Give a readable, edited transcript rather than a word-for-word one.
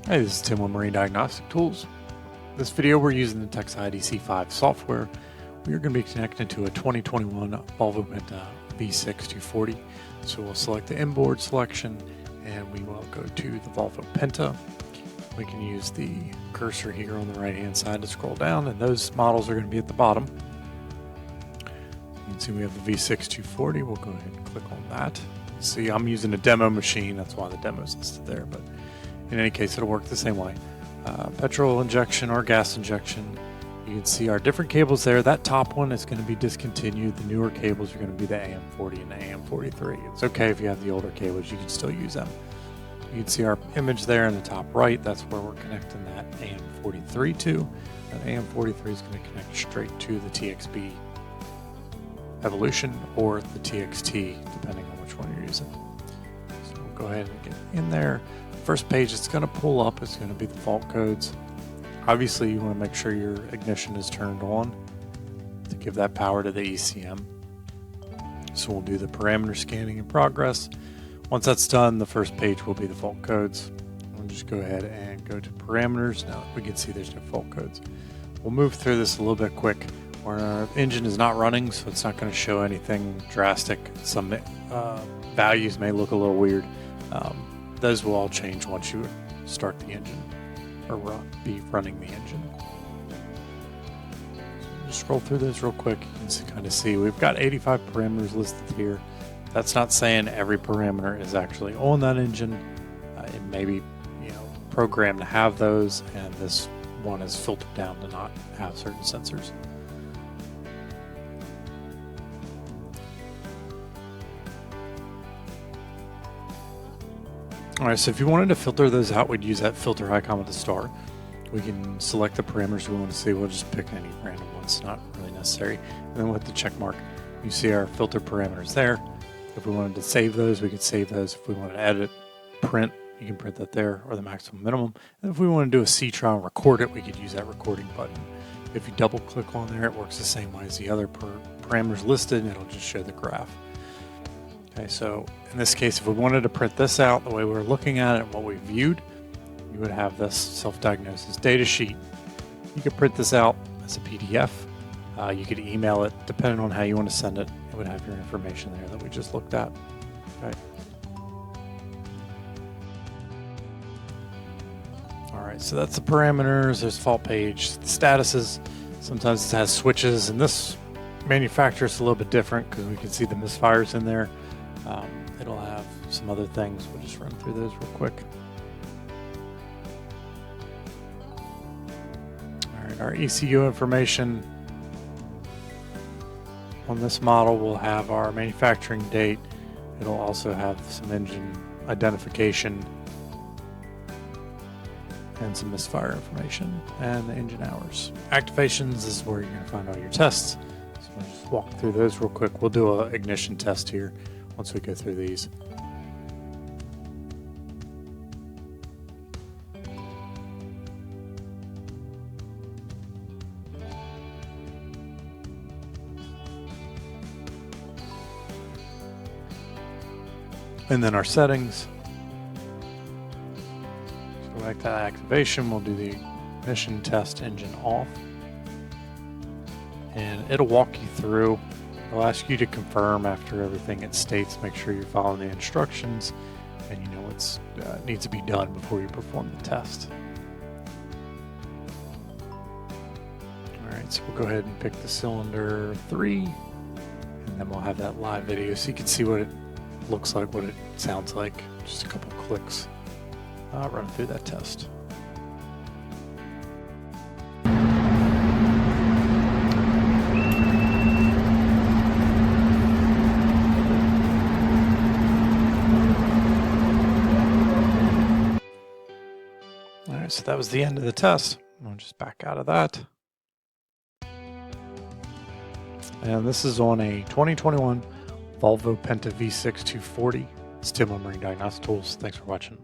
Hey, this is Tim with Marine Diagnostic Tools. This video we're using the Texa IDC5 software. We are going to be connected to a 2021 Volvo Penta V6 240. So we'll select the inboard selection and we will go to the Volvo Penta. We can use the cursor here on the right hand side to scroll down, and those models are going to be at the bottom. You can see we have the V6 240. We'll go ahead and click on that. See, I'm using a demo machine, that's why the demo is listed there, but in any case, it'll work the same way. Petrol injection or gas injection. You can see our different cables there. That top one is going to be discontinued. The newer cables are going to be the AM40 and the AM43. It's okay if you have the older cables, you can still use them. You can see our image there in the top right. That's where we're connecting that AM43 to. That AM43 is going to connect straight to the TXB Evolution or the TXT, depending on which one you're using. So we'll go ahead and get in there. First page it's going to pull up is going to be the fault codes. Obviously you want to make sure your ignition is turned on to give that power to the ECM. So we'll do the parameter scanning in progress. Once that's done, the first page will be the fault codes. We'll just go ahead and go to parameters. Now we can see there's no fault codes. We'll move through this a little bit quick. Our engine is not running, so it's not going to show anything drastic. Some values may look a little weird. Those will all change once you start the engine or be running the engine. So just scroll through this real quick. You can kind of see we've got 85 parameters listed here. That's not saying every parameter is actually on that engine. It may be, programmed to have those, and this one is filtered down to not have certain sensors. Alright, so if you wanted to filter those out, we'd use that filter icon with the star. We can select the parameters we want to see. We'll just pick any random ones, not really necessary. And then with the check mark, you see our filter parameters there. If we wanted to save those, we could save those. If we wanted to edit, print, you can print that there, or the maximum minimum. And if we want to do a C trial and record it, we could use that recording button. If you double click on there, it works the same way as the other parameters listed, and it'll just show the graph. Okay, so in this case, if we wanted to print this out the way we were looking at it and what we viewed, you would have this self-diagnosis data sheet. You could print this out as a PDF. You could email it, depending on how you want to send it. It would have your information there that we just looked at. Okay. All right, so that's the parameters. There's fault page, the statuses. Sometimes it has switches, and this manufacturer is a little bit different because we can see the misfires in there. It'll have some other things. We'll just run through those real quick. All right, our ECU information on this model will have our manufacturing date. It'll also have some engine identification and some misfire information and the engine hours. Activations is where you're going to find all your tests. So we'll just walk through those real quick. We'll do an ignition test here once we go through these. And then our settings. Select that activation. We'll do the ignition test engine off. And it'll walk you through. It'll ask you to confirm after everything it states. Make sure you're following the instructions and you know what needs to be done before you perform the test. Alright, so we'll go ahead and pick the cylinder 3, and then we'll have that live video so you can see what it looks like, what it sounds like. Just a couple clicks. Run through that test. Alright, so that was the end of the test. I'll just back out of that. And this is on a 2021 Volvo Penta V6 240. It's Tim with Marine Diagnostic Tools. Thanks for watching.